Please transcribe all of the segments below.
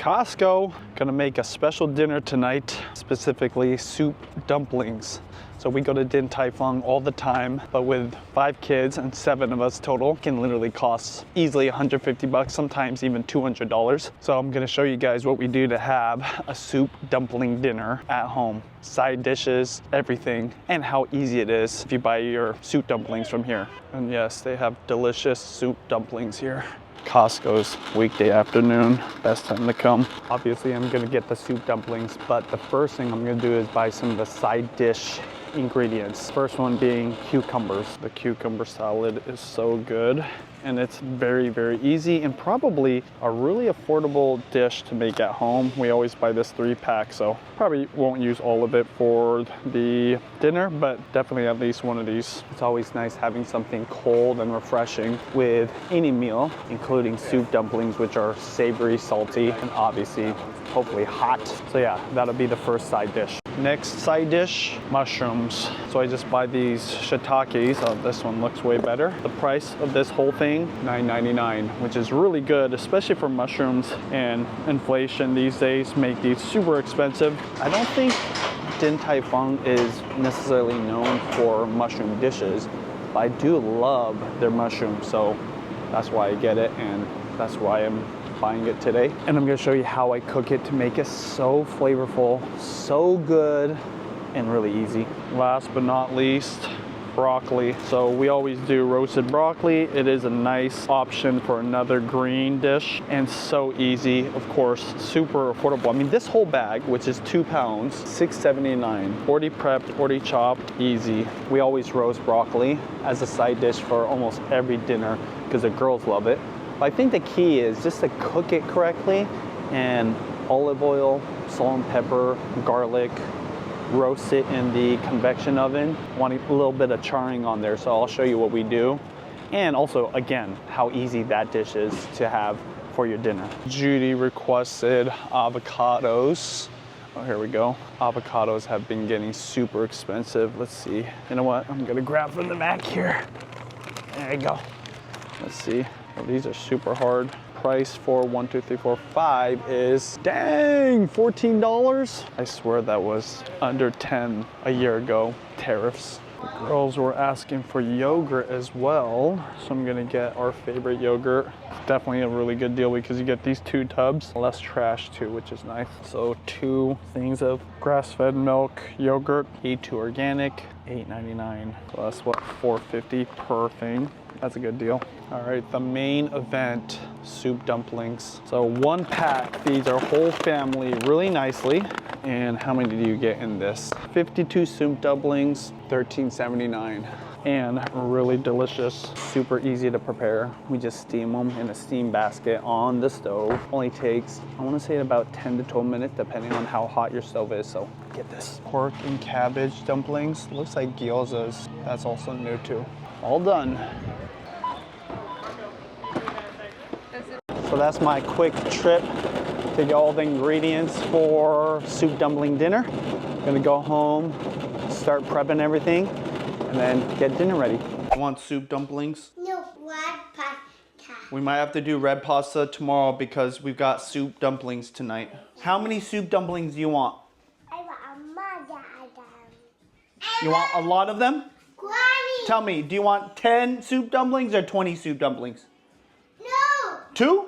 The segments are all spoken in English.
Costco. Gonna make a special dinner tonight, specifically soup dumplings. So we go to Din Tai Fung all the time, but with 5 kids and 7 of us total, it can literally cost easily 150 bucks, sometimes even $200. So I'm gonna show you guys what we do to have a soup dumpling dinner at home. Side dishes, everything, and how easy it is if you buy your soup dumplings from here. And yes, they have delicious soup dumplings here. Costco's weekday afternoon, best time to come. Obviously, I'm gonna get the soup dumplings, but the first thing I'm gonna do is buy some of the side dish ingredients. First one being cucumbers. The cucumber salad is so good, and it's very, very easy and probably a really affordable dish to make at home. We always buy this 3-pack, so probably won't use all of it for the dinner, but definitely at least one of these. It's always nice having something cold and refreshing with any meal, including soup dumplings, which are savory, salty, and obviously, hopefully hot. So yeah, that'll be the first side dish. Next side dish, mushrooms. So I just buy these shiitakes. Oh, this one looks way better. The price of this whole thing, $9.99, which is really good, especially for mushrooms, and inflation these days make these super expensive. I don't think Din Tai Fung is necessarily known for mushroom dishes, but I do love their mushrooms, so that's why I get it, and that's why I'm buying it today. And I'm gonna show you how I cook it to make it so flavorful, so good, and really easy. Last but not least, broccoli. So we always do roasted broccoli. It is a nice option for another green dish, and so easy. Of course, super affordable. I mean, this whole bag, which is 2 pounds, $6.79. Already prepped, already chopped, easy. We always roast broccoli as a side dish for almost every dinner because the girls love it. But I think the key is just to cook it correctly, and olive oil, salt and pepper, garlic, roast it in the convection oven. Want a little bit of charring on there, so I'll show you what we do. And also, again, how easy that dish is to have for your dinner. Judy requested avocados. Oh, here we go. Avocados have been getting super expensive. Let's see. You know what? I'm gonna grab from the back here. There you go. Let's see. Well, these are super hard. Price for 1, 2, 3, 4, 5 is, dang, $14. I swear that was under 10 a year ago. Tariffs. The girls were asking for yogurt as well, so I'm gonna get our favorite yogurt. It's definitely a really good deal because you get these 2 tubs, less trash too, which is nice. So 2 things of grass-fed milk yogurt, A2 organic, $8.99. So that's what, $4.50 per thing. That's a good deal. All right, the main event, soup dumplings. So 1 pack feeds our whole family really nicely. And how many do you get in this? 52 soup dumplings, $13.79. And really delicious, super easy to prepare. We just steam them in a steam basket on the stove. Only takes, I wanna say about 10 to 12 minutes, depending on how hot your stove is. So get this. Pork and cabbage dumplings. Looks like gyozas. That's also new too. All done. So that's my quick trip to get all the ingredients for soup dumpling dinner. I'm gonna go home, start prepping everything, and then get dinner ready. Want soup dumplings? No, red pasta. We might have to do red pasta tomorrow because we've got soup dumplings tonight. How many soup dumplings do you want? I want a mother of them. You want a lot of them? 20. Tell me, do you want 10 soup dumplings or 20 soup dumplings? No. 2?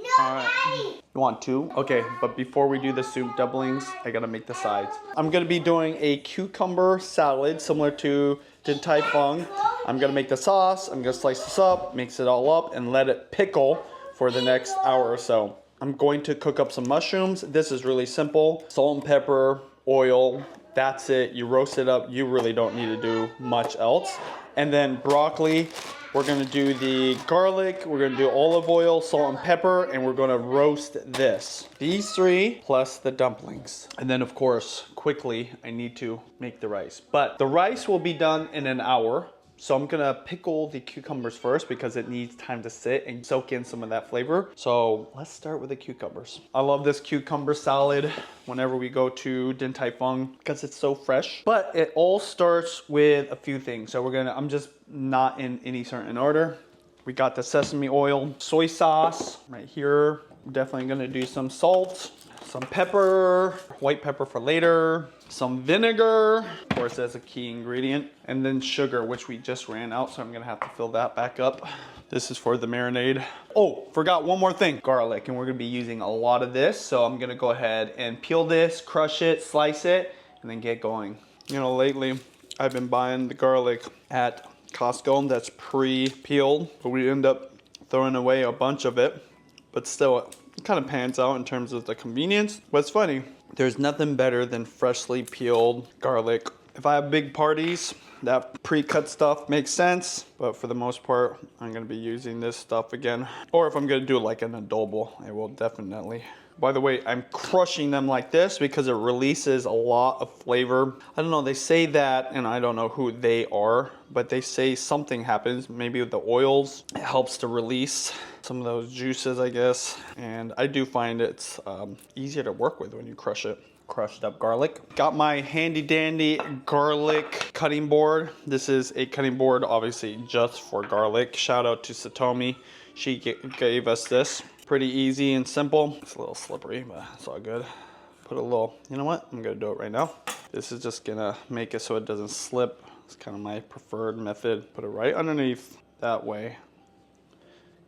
No, All right. Daddy. You want 2? Okay, but before we do the soup dumplings, I gotta make the sides. I'm gonna be doing a cucumber salad similar to Din Tai Fung. I'm gonna make the sauce, I'm gonna slice this up, mix it all up, and let it pickle for the next hour or so. I'm going to cook up some mushrooms. This is really simple. Salt and pepper, oil, that's it. You roast it up. You really don't need to do much else. And then broccoli. We're gonna do the garlic, we're gonna do olive oil, salt and pepper, and we're gonna roast this. These 3 plus the dumplings. And then of course, quickly, I need to make the rice. But the rice will be done in an hour. So I'm gonna pickle the cucumbers first because it needs time to sit and soak in some of that flavor. So let's start with the cucumbers. I love this cucumber salad whenever we go to Din Tai Fung because it's so fresh. But it all starts with a few things. So I'm just not in any certain order. We got the sesame oil, soy sauce right here. definitely gonna do some salt, some pepper, white pepper for later, some vinegar, of course that's a key ingredient, and then sugar, which we just ran out, so I'm gonna have to fill that back up. This is for the marinade. Oh, forgot one more thing, garlic, and we're gonna be using a lot of this, so I'm gonna go ahead and peel this, crush it, slice it, and then get going. You know, lately I've been buying the garlic at Costco that's pre-peeled, but we end up throwing away a bunch of it, but still it kind of pans out in terms of the convenience. But it's funny, there's nothing better than freshly peeled garlic. If I have big parties, that pre-cut stuff makes sense, but for the most part, I'm gonna be using this stuff again. Or if I'm gonna do like an adobo, I will definitely. By the way, I'm crushing them like this because it releases a lot of flavor. I don't know, they say that, and I don't know who they are, but they say something happens, maybe with the oils. It helps to release some of those juices, I guess. And I do find it's easier to work with when you crush it. Crushed up garlic. Got my handy dandy garlic cutting board. This is a cutting board, obviously just for garlic. Shout out to Satomi. She gave us this. Pretty easy and simple. It's a little slippery, but it's all good. Put a little, you know what? I'm gonna do it right now. This is just gonna make it so it doesn't slip. It's kind of my preferred method. Put it right underneath, that way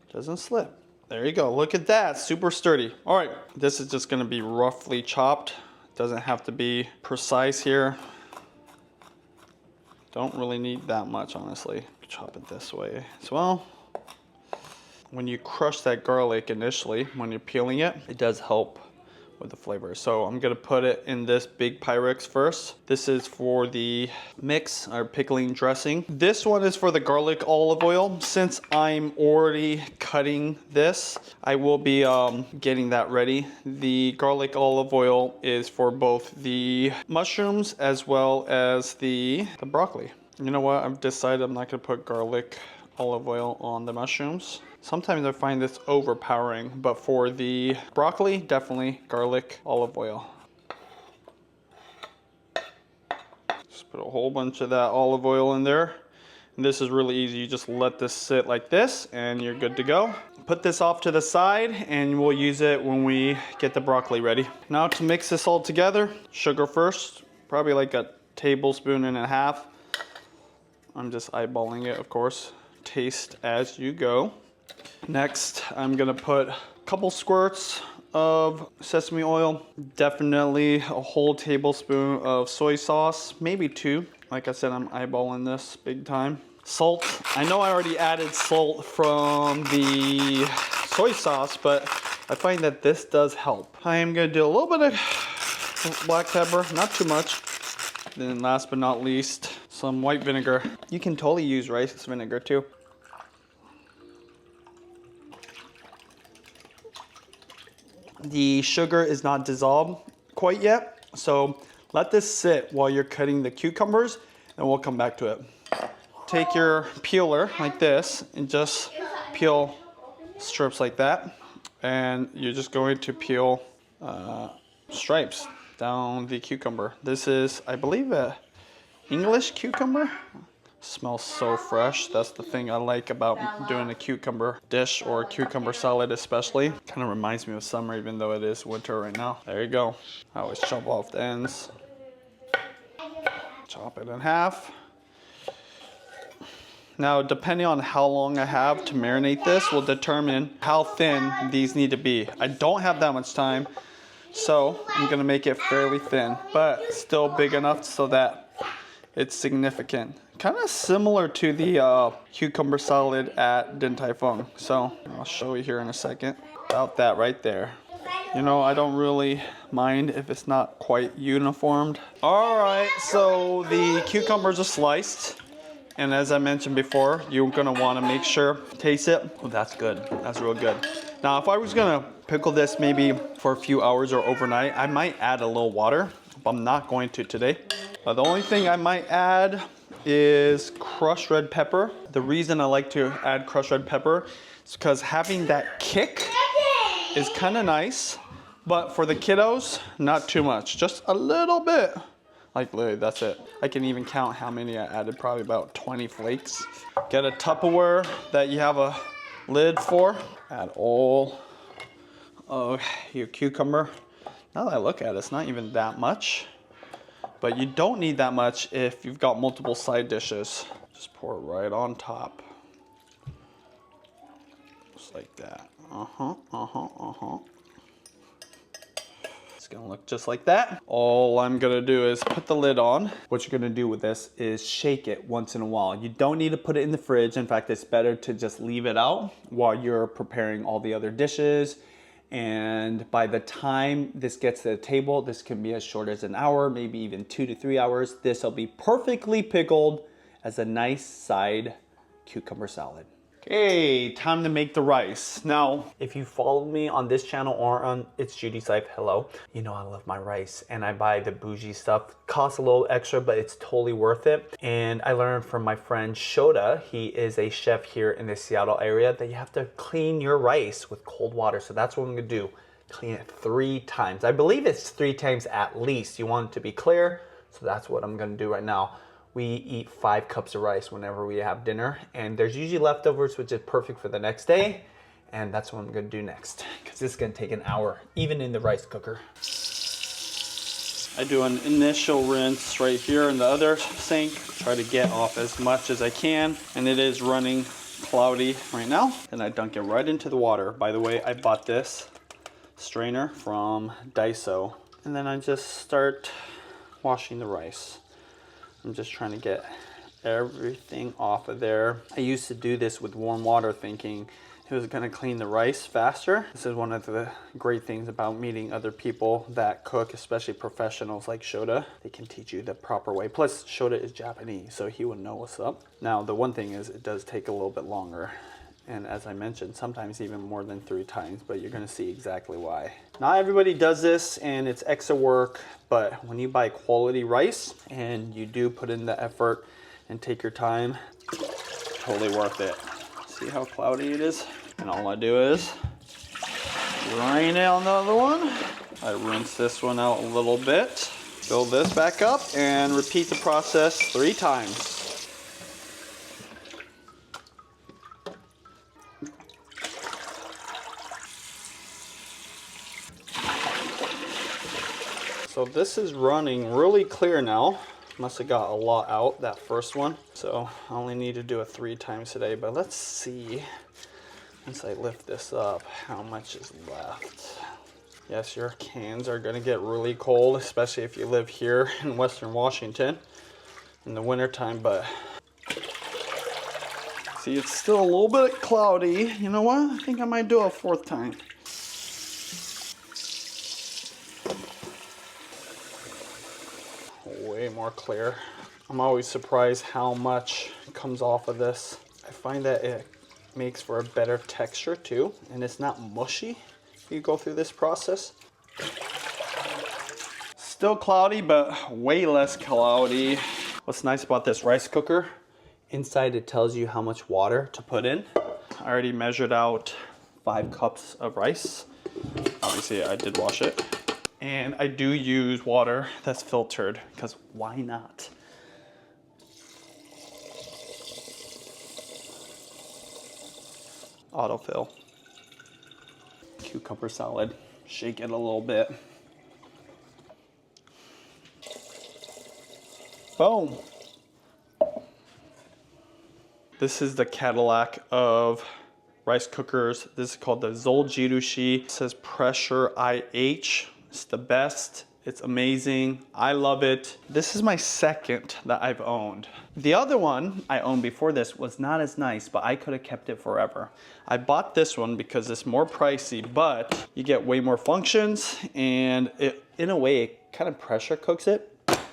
it doesn't slip. There you go, look at that, super sturdy. All right, this is just gonna be roughly chopped. Doesn't have to be precise here. Don't really need that much, honestly. Chop it this way as well. When you crush that garlic initially, when you're peeling it, it does help with the flavor. So I'm gonna put it in this big Pyrex first. This is for the mix, or pickling dressing. This one is for the garlic olive oil. Since I'm already cutting this, I will be getting that ready. The garlic olive oil is for both the mushrooms as well as the broccoli. You know what, I've decided I'm not gonna put garlic olive oil on the mushrooms. Sometimes I find this overpowering, but for the broccoli, definitely garlic olive oil. Just put a whole bunch of that olive oil in there. And this is really easy. You just let this sit like this and you're good to go. Put this off to the side and we'll use it when we get the broccoli ready. Now to mix this all together, sugar first, probably like a tablespoon and a half. I'm just eyeballing it, of course. Taste as you go. Next, I'm gonna put a couple squirts of sesame oil, definitely a whole tablespoon of soy sauce, maybe 2. Like I said, I'm eyeballing this big time. Salt, I know I already added salt from the soy sauce, but I find that this does help. I am gonna do a little bit of black pepper, not too much. Then last but not least, some white vinegar. You can totally use rice vinegar too. The sugar is not dissolved quite yet, so let this sit while you're cutting the cucumbers and we'll come back to it. Take your peeler like this and just peel strips like that, and you're just going to peel stripes down the cucumber. This is, I believe, a English cucumber. Smells so fresh. That's the thing I like about doing a cucumber dish or a cucumber salad especially. Kind of reminds me of summer even though it is winter right now. There you go. I always chop off the ends. Chop it in half. Now depending on how long I have to marinate this will determine how thin these need to be. I don't have that much time, so I'm gonna make it fairly thin, but still big enough so that it's significant. Kind of similar to the cucumber salad at Din Tai Fung. So I'll show you here in a second. About that right there. You know, I don't really mind if it's not quite uniformed. All right, so the cucumbers are sliced. And as I mentioned before, you're gonna wanna make sure, taste it. Oh, that's good, that's real good. Now, if I was gonna pickle this maybe for a few hours or overnight, I might add a little water, but I'm not going to today. The only thing I might add is crushed red pepper. The reason I like to add crushed red pepper is because having that kick is kind of nice, but for the kiddos, not too much, just a little bit. Like literally, that's it. I can even count how many I added, probably about 20 flakes. Get a Tupperware that you have a lid for. Add all of your cucumber. Now that I look at it, it's not even that much. But you don't need that much if you've got multiple side dishes. Just pour it right on top. Just like that. It's gonna look just like that. All I'm gonna do is put the lid on. What you're gonna do with this is shake it once in a while. You don't need to put it in the fridge. In fact, it's better to just leave it out while you're preparing all the other dishes. And by the time this gets to the table, this can be as short as an hour, maybe even 2 to 3 hours. This will be perfectly pickled as a nice side cucumber salad. Okay, time to make the rice. Now, if you follow me on this channel or on It's Judy's Life, hello, you know I love my rice and I buy the bougie stuff. Costs a little extra, but it's totally worth it. And I learned from my friend Shota, he is a chef here in the Seattle area, that you have to clean your rice with cold water. So that's what I'm gonna do. Clean it 3 times. I believe it's 3 times at least. You want it to be clear. So that's what I'm gonna do right now. We eat 5 cups of rice whenever we have dinner, and there's usually leftovers, which is perfect for the next day. And that's what I'm gonna do next, because this is gonna take an hour, even in the rice cooker. I do an initial rinse right here in the other sink, try to get off as much as I can, and it is running cloudy right now. And I dunk it right into the water. By the way, I bought this strainer from Daiso. And then I just start washing the rice. I'm just trying to get everything off of there. I used to do this with warm water thinking it was gonna clean the rice faster. This is one of the great things about meeting other people that cook, especially professionals like Shota. They can teach you the proper way. Plus, Shota is Japanese, so he would know what's up. Now, the one thing is it does take a little bit longer. And as I mentioned, sometimes even more than 3 times, but you're gonna see exactly why. Not everybody does this and it's extra work, but when you buy quality rice and you do put in the effort and take your time, totally worth it. See how cloudy it is? And all I do is drain it on the other one. I rinse this one out a little bit, fill this back up, and repeat the process 3 times. So this is running really clear now. Must have got a lot out, that first one. So I only need to do it 3 times today, but let's see, once I lift this up, how much is left. Yes, your cans are gonna get really cold, especially if you live here in Western Washington in the wintertime, but see, it's still a little bit cloudy. You know what? I think I might do a 4th time. Way more clear. I'm always surprised how much comes off of this. I find that it makes for a better texture too, and it's not mushy if you go through this process. Still cloudy, but way less cloudy. What's nice about this rice cooker, inside it tells you how much water to put in. I already measured out 5 cups of rice. Obviously I did wash it. And I do use water that's filtered, because why not? Autofill. Cucumber salad. Shake it a little bit. Boom. This is the Cadillac of rice cookers. This is called the Zoljirushi. It says pressure IH. It's the best. It's amazing. I love it. This is my 2nd that I've owned. The other one I owned before this was not as nice, but I could have kept it forever. I bought this one because it's more pricey, but you get way more functions, and it, in a way, it kind of pressure cooks it.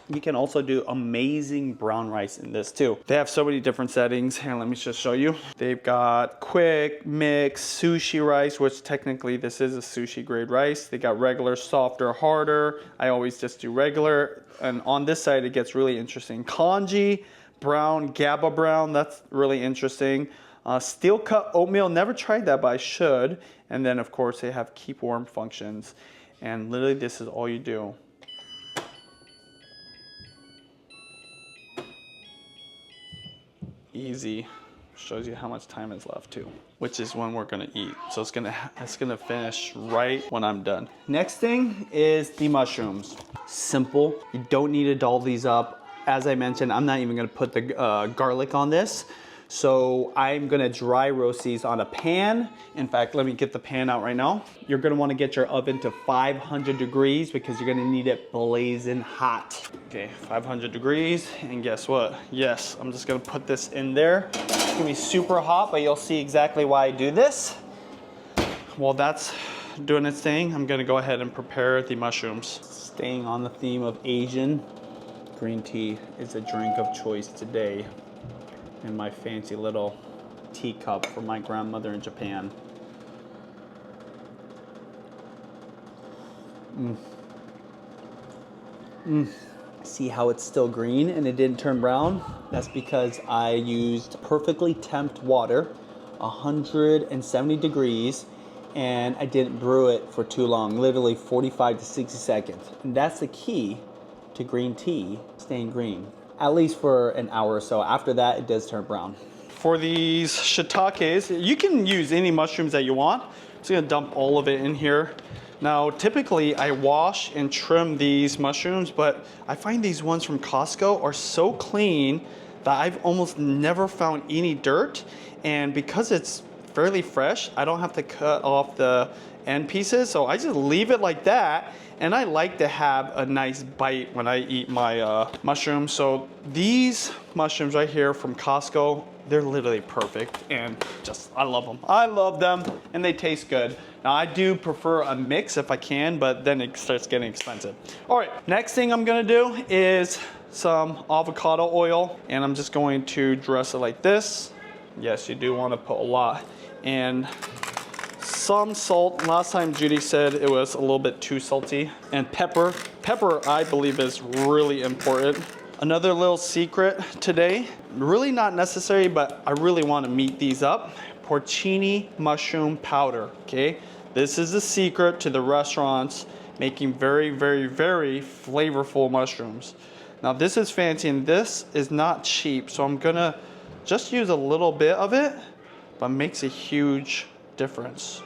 You can also do amazing brown rice in this too. They have so many different settings. Here, let me just show you. They've got quick, mix, sushi rice, which technically this is a sushi grade rice. They got regular, softer, harder. I always just do regular. And on this side, it gets really interesting. Congee, brown, GABA brown, that's really interesting. Steel cut oatmeal, never tried that, but I should. And then of course they have keep warm functions. And literally this is all you do. Easy. Shows you how much time is left too, which is when we're gonna eat. So it's gonna finish right when I'm done. Next thing is the mushrooms. Simple. You don't need to doll these up. As I mentioned, I'm not even gonna put the garlic on this. So I'm gonna dry roast these on a pan. In fact, let me get the pan out right now. You're gonna wanna get your oven to 500 degrees because you're gonna need it blazing hot. Okay, 500 degrees, and guess what? Yes, I'm just gonna put this in there. It's gonna be super hot, but you'll see exactly why I do this. While that's doing its thing, I'm gonna go ahead and prepare the mushrooms. Staying on the theme of Asian, green tea is a drink of choice today in my fancy little teacup from my grandmother in Japan. See how it's still green and it didn't turn brown? That's because I used perfectly temped water, 170 degrees, and I didn't brew it for too long, literally 45 to 60 seconds. And that's the key to green tea staying green, at least for an hour or so. After that, it does turn brown. For these shiitakes, you can use any mushrooms that you want. I'm just gonna dump all of it in here. Now, typically I wash and trim these mushrooms, but I find these ones from Costco are so clean that I've almost never found any dirt. And because it's fairly fresh, I don't have to cut off the end pieces. So I just leave it like that. And I like to have a nice bite when I eat my mushrooms. So these mushrooms right here from Costco, they're literally perfect, and just, I love them. I love them, and they taste good. Now I do prefer a mix if I can, but then it starts getting expensive. All right, next thing I'm gonna do is some avocado oil, and I'm just going to dress it like this. Yes, you do wanna put a lot. And some salt. Last time Judy said it was a little bit too salty. And pepper. Pepper, I believe, is really important. Another little secret today, really not necessary, but I really want to meat these up. Porcini mushroom powder, okay? This is the secret to the restaurants making very, very, very flavorful mushrooms. Now this is fancy and this is not cheap, so I'm gonna just use a little bit of it, but makes a huge difference.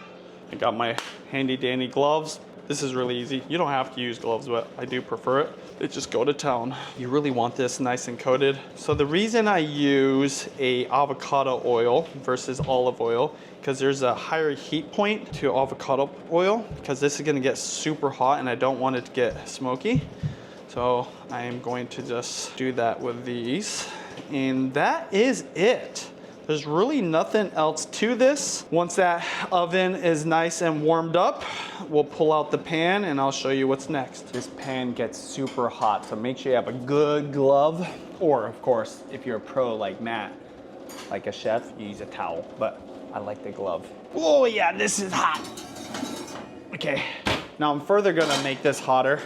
I got my handy dandy gloves. This is really easy. You don't have to use gloves, but I do prefer it. They just go to town. You really want this nice and coated. So the reason I use a avocado oil versus olive oil, because there's a higher heat point to avocado oil, because this is gonna get super hot and I don't want it to get smoky. So I am going to just do that with these. And that is it. There's really nothing else to this. Once that oven is nice and warmed up, we'll pull out the pan and I'll show you what's next. This pan gets super hot, so make sure you have a good glove. Or of course, if you're a pro like Matt, like a chef, you use a towel, but I like the glove. Oh yeah, this is hot. Okay, now I'm further gonna make this hotter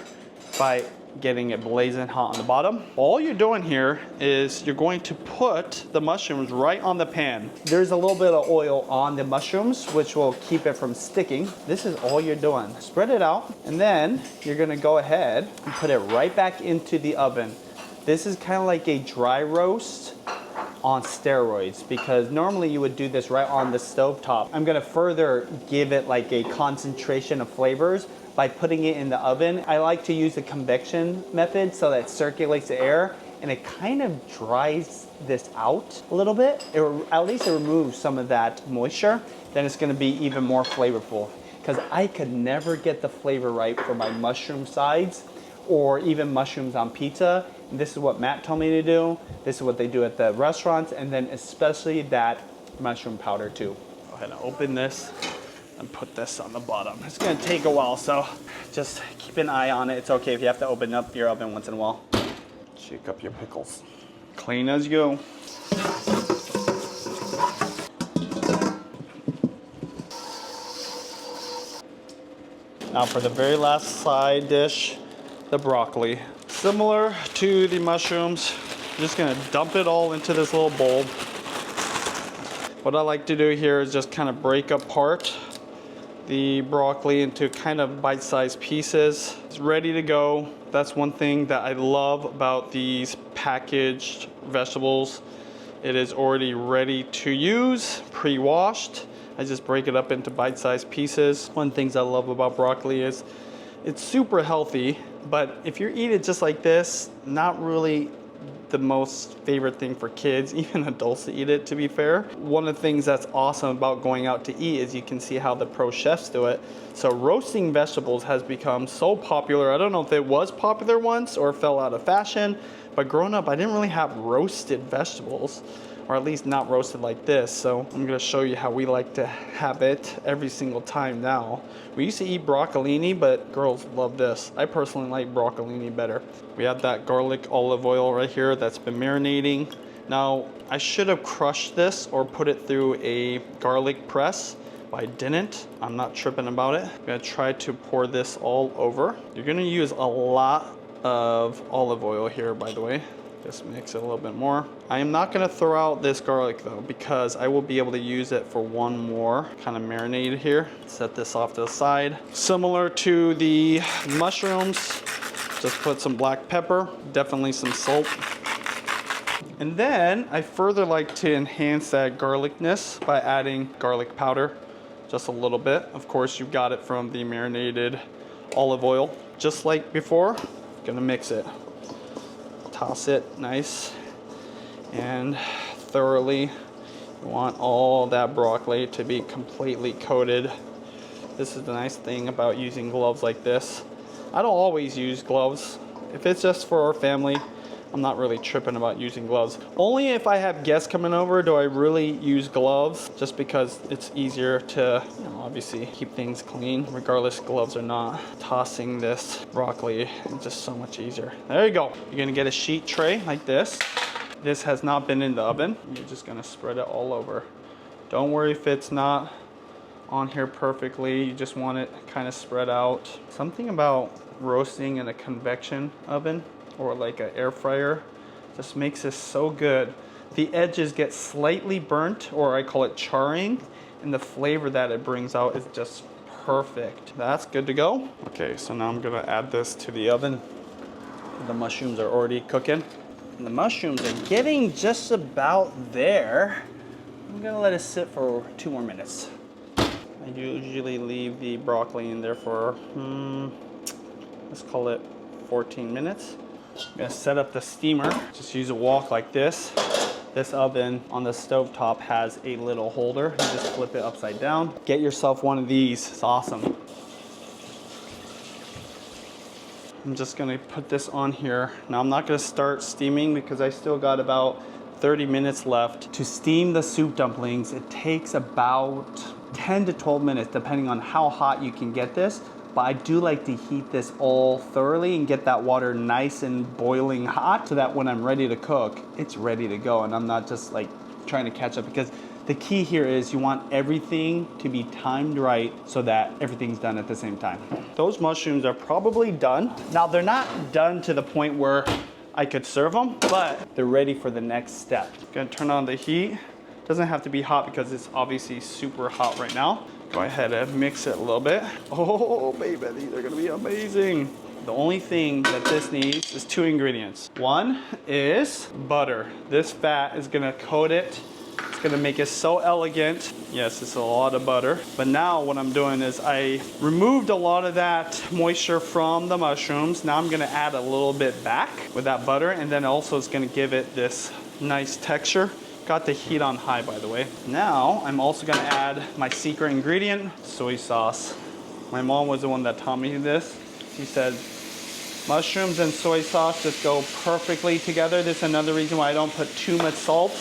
by getting it blazing hot on the bottom. All you're doing here is you're going to put the mushrooms right on the pan. There's a little bit of oil on the mushrooms, which will keep it from sticking. This is all you're doing. Spread it out, and then you're gonna go ahead and put it right back into the oven. This is kind of like a dry roast on steroids, because normally you would do this right on the stove top. I'm gonna further give it like a concentration of flavors by putting it in the oven. I like to use the convection method so that it circulates the air and it kind of dries this out a little bit. At least it removes some of that moisture. Then it's gonna be even more flavorful. Because I could never get the flavor right for my mushroom sides or even mushrooms on pizza. And this is what Matt told me to do. This is what they do at the restaurants, and then especially that mushroom powder too. Go ahead and open this and put this on the bottom. It's gonna take a while, so just keep an eye on it. It's okay if you have to open up your oven once in a while. Shake up your pickles. Clean as you go. Now for the very last side dish, the broccoli. Similar to the mushrooms, I'm just gonna dump it all into this little bowl. What I like to do here is just kind of break apart the broccoli into kind of bite-sized pieces. It's ready to go. That's one thing that I love about these packaged vegetables It is already ready to use, pre-washed. I just break it up into bite-sized pieces. One of the things I love about broccoli is it's super healthy, but if you eat it just like this, not really the most favorite thing for kids, even adults to eat it, to be fair. One of the things that's awesome about going out to eat is you can see how the pro chefs do it. So roasting vegetables has become so popular. I don't know if it was popular once or fell out of fashion, but growing up, I didn't really have roasted vegetables, or at least not roasted like this. So I'm gonna show you how we like to have it every single time now. We used to eat broccolini, but girls love this. I personally like broccolini better. We have that garlic olive oil right here that's been marinating. Now, I should have crushed this or put it through a garlic press, but I didn't. I'm not tripping about it. I'm gonna try to pour this all over. You're gonna use a lot of olive oil here, by the way. Just mix it a little bit more. I am not gonna throw out this garlic though, because I will be able to use it for one more kind of marinade here. Set this off to the side. Similar to the mushrooms, just put some black pepper, definitely some salt. And then I further like to enhance that garlicness by adding garlic powder, just a little bit. Of course, you've got it from the marinated olive oil. Just like before, gonna mix it. Toss it nice and thoroughly. You want all that broccoli to be completely coated. This is the nice thing about using gloves like this. I don't always use gloves. If it's just for our family, I'm not really tripping about using gloves. Only if I have guests coming over do I really use gloves, just because it's easier to, obviously keep things clean, regardless gloves or not. Tossing this broccoli is just so much easier. There you go. You're gonna get a sheet tray like this. This has not been in the oven. You're just gonna spread it all over. Don't worry if it's not on here perfectly. You just want it kind of spread out. Something about roasting in a convection oven or like an air fryer just makes this so good. The edges get slightly burnt, or I call it charring, and the flavor that it brings out is just perfect. That's good to go. Okay, so now I'm gonna add this to the oven. The mushrooms are already cooking. And the mushrooms are getting just about there. I'm gonna let it sit for 2 more minutes. I usually leave the broccoli in there for, let's call it 14 minutes. I'm gonna set up the steamer. Just use a wok like this. This oven on the stovetop has a little holder. You just flip it upside down. Get yourself one of these, it's awesome. I'm just gonna put this on here. Now I'm not gonna start steaming because I still got about 30 minutes left. To steam the soup dumplings, it takes about 10 to 12 minutes, depending on how hot you can get this. But I do like to heat this all thoroughly and get that water nice and boiling hot so that when I'm ready to cook, it's ready to go and I'm not just like trying to catch up, because the key here is you want everything to be timed right so that everything's done at the same time. Those mushrooms are probably done. Now they're not done to the point where I could serve them, but they're ready for the next step. Gonna turn on the heat. Doesn't have to be hot because it's obviously super hot right now. Go ahead and mix it a little bit. Oh, baby, these are gonna be amazing. The only thing that this needs is 2 ingredients. One is butter. This fat is gonna coat it. It's gonna make it so elegant. Yes, it's a lot of butter. But now what I'm doing is I removed a lot of that moisture from the mushrooms. Now I'm gonna add a little bit back with that butter, and then also it's gonna give it this nice texture. Got the heat on high, by the way. Now, I'm also gonna add my secret ingredient, soy sauce. My mom was the one that taught me this. She said, mushrooms and soy sauce just go perfectly together. This is another reason why I don't put too much salt,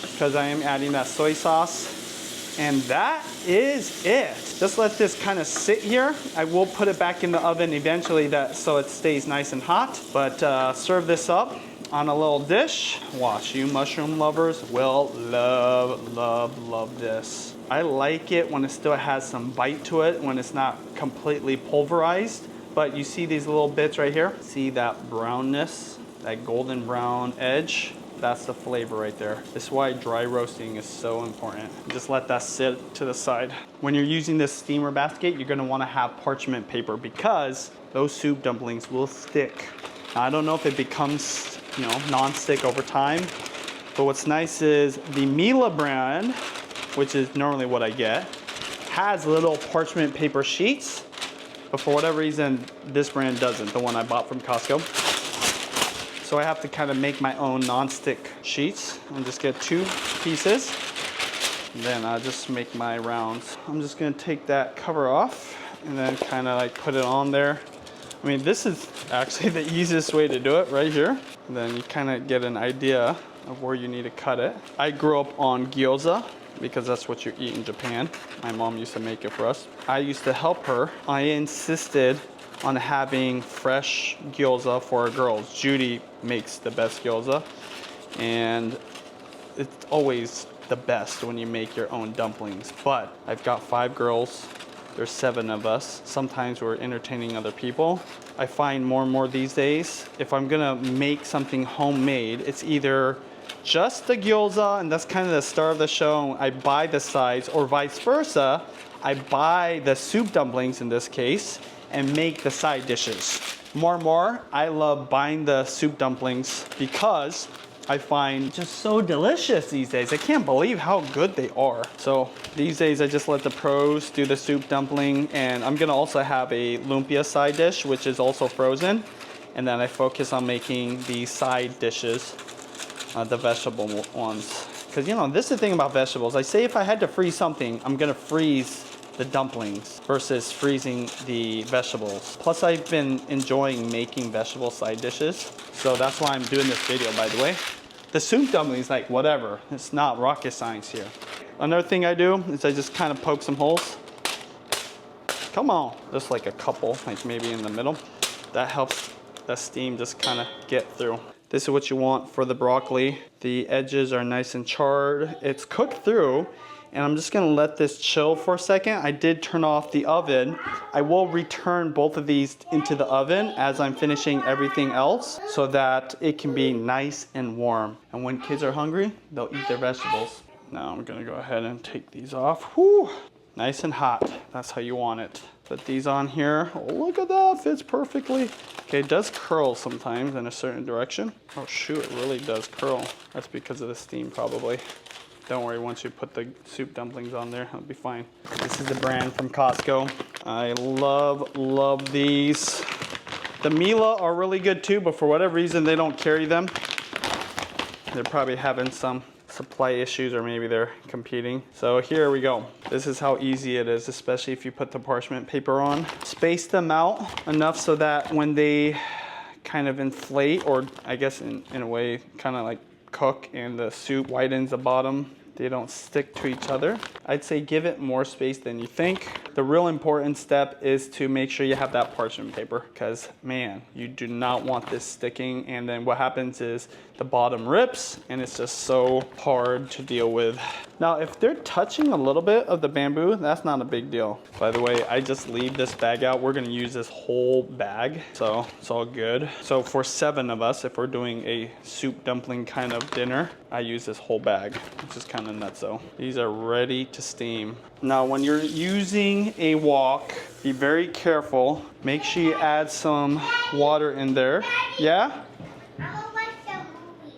because I am adding that soy sauce. And that is it. Just let this kind of sit here. I will put it back in the oven eventually so it stays nice and hot. But serve this up on a little dish. Watch, you mushroom lovers will love, love, love this. I like it when it still has some bite to it, when it's not completely pulverized. But you see these little bits right here? See that brownness, that golden brown edge? That's the flavor right there. This is why dry roasting is so important. Just let that sit to the side. When you're using this steamer basket, you're gonna wanna have parchment paper because those soup dumplings will stick. Now, I don't know if it becomes non-stick over time, But what's nice is the Mila brand, which is normally what I get, has little parchment paper sheets. But for whatever reason, this brand doesn't, the one I bought from Costco. So I have to kind of make my own non-stick sheets and just get 2 pieces. And then I'll just make my rounds. I'm just gonna take that cover off and then kind of like put it on there. I mean, this is actually the easiest way to do it right here. And then you kind of get an idea of where you need to cut it. I grew up on gyoza because that's what you eat in Japan. My mom used to make it for us. I used to help her. I insisted on having fresh gyoza for our girls. Judy makes the best gyoza, and it's always the best when you make your own dumplings. But I've got 5 girls. There's 7 of us. Sometimes we're entertaining other people. I find more and more these days, if I'm gonna make something homemade, it's either just the gyoza, and that's kind of the star of the show. I buy the sides, or vice versa. I buy the soup dumplings in this case, and make the side dishes. More and more, I love buying the soup dumplings because I find just so delicious these days. I can't believe how good they are. So these days I just let the pros do the soup dumpling, and I'm gonna also have a lumpia side dish, which is also frozen. And then I focus on making the side dishes, the vegetable ones. Because you know, this is the thing about vegetables. I say if I had to freeze something, I'm gonna freeze the dumplings versus freezing the vegetables. Plus I've been enjoying making vegetable side dishes. So that's why I'm doing this video, by the way. The soup dumplings, like whatever, it's not rocket science here. Another thing I do is I just kind of poke some holes. Come on, just like a couple, like maybe in the middle. That helps the steam just kind of get through. This is what you want for the broccoli. The edges are nice and charred. It's cooked through, and I'm just gonna let this chill for a second. I did turn off the oven. I will return both of these into the oven as I'm finishing everything else so that it can be nice and warm. And when kids are hungry, they'll eat their vegetables. Now I'm gonna go ahead and take these off. Whew, nice and hot. That's how you want it. Put these on here. Oh, look at that, fits perfectly. Okay, it does curl sometimes in a certain direction. Oh shoot, it really does curl. That's because of the steam probably. Don't worry, once you put the soup dumplings on there, it'll be fine. This is the brand from Costco. I love these. The Mila are really good too, but for whatever reason, they don't carry them. They're probably having some supply issues, or maybe they're competing. So here we go. This is how easy it is, especially if you put the parchment paper on. Space them out enough so that when they kind of inflate, or I guess in a way, kind of like cook and the soup whitens the bottom, they don't stick to each other. I'd say give it more space than you think. The real important step is to make sure you have that parchment paper, because man, you do not want this sticking, and then what happens is the bottom rips and it's just so hard to deal with. Now, if they're touching a little bit of the bamboo, that's not a big deal. By the way, I just leave this bag out. We're gonna use this whole bag, so it's all good. So for 7 of us, if we're doing a soup dumpling kind of dinner, I use this whole bag, which is kind of nutso. These are ready to steam. Now, when you're using a wok, be very careful. Make sure you add some water in there. Yeah?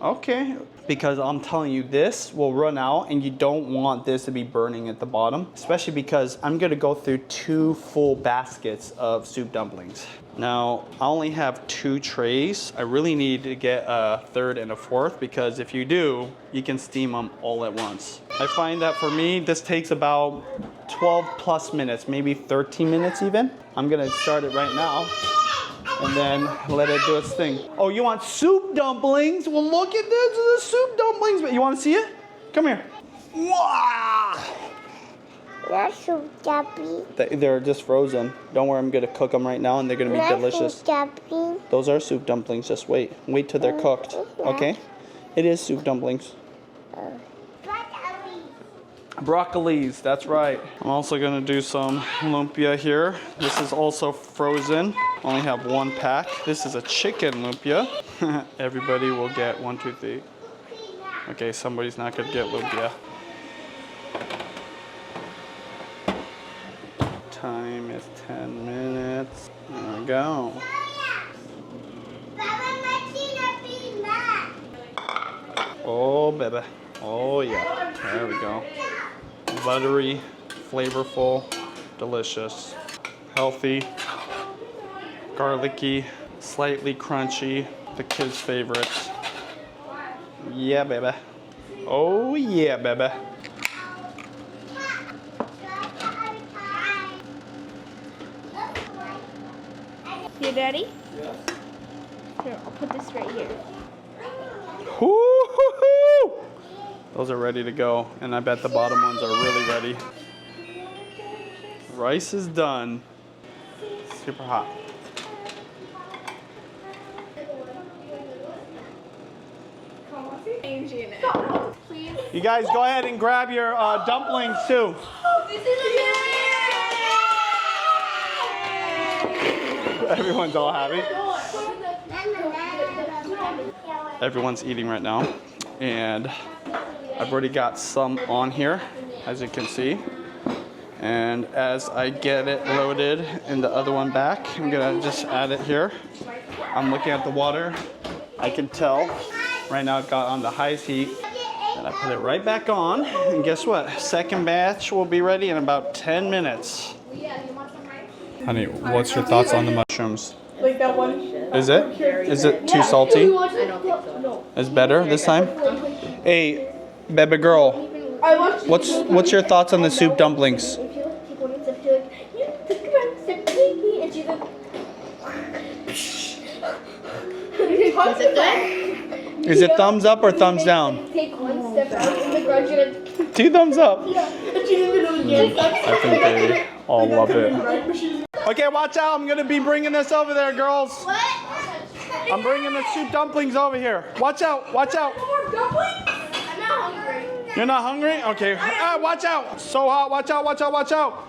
Okay, because I'm telling you, this will run out and you don't want this to be burning at the bottom, especially because I'm gonna go through 2 full baskets of soup dumplings. Now, I only have 2 trays. I really need to get a 3rd and a 4th, because if you do, you can steam them all at once. I find that for me, this takes about 12 plus minutes, maybe 13 minutes even. I'm gonna start it right now and then let it do its thing. Oh, you want soup dumplings? Well, look at this, the soup dumplings. But you want to see it? Come here. Wow! That's soup dumpling. They're just frozen. Don't worry, I'm gonna cook them right now, and they're gonna be delicious. Soup dumpling. Those are soup dumplings. Just wait. Wait till they're cooked. Okay? It is soup dumplings. Broccolis, that's right. I'm also gonna do some lumpia here. This is also frozen. Only have 1 pack. This is a chicken lumpia. Everybody will get 1, 2, 3. Okay, somebody's not gonna get lumpia. Time is 10 minutes. There we go. Oh baby. Oh, yeah. There we go. Buttery, flavorful, delicious, healthy, garlicky, slightly crunchy, the kids' favorites. Yeah, baby. Oh, yeah, baby. You ready? Yes. Here, I'll put this right here. Woo-hoo-hoo! Those are ready to go, and I bet the bottom ones are really ready. Rice is done. Super hot. You guys go ahead and grab your dumplings too. Everyone's all happy. Everyone's eating right now, and I've already got some on here, as you can see. And as I get it loaded in the other one back, I'm gonna just add it here. I'm looking at the water. I can tell right now it got on the highest heat. And I put it right back on. And guess what? Second batch will be ready in about 10 minutes. Honey, what's your thoughts on the mushrooms? Like that one. Is it? Is it too salty? I don't think so. It's better this time? Hey, baby girl, what's your thoughts on the soup dumplings? Is it good? Is it thumbs up or thumbs down? Take one step out in the garage and 2 thumbs up. I I think they all love it. Okay, watch out. I'm going to be bringing this over there, girls. What? I'm bringing the soup dumplings over here. Watch out. Watch out. I'm not hungry. You're not hungry? Okay. Ah, watch out. So hot. Watch out. Watch out. Watch out.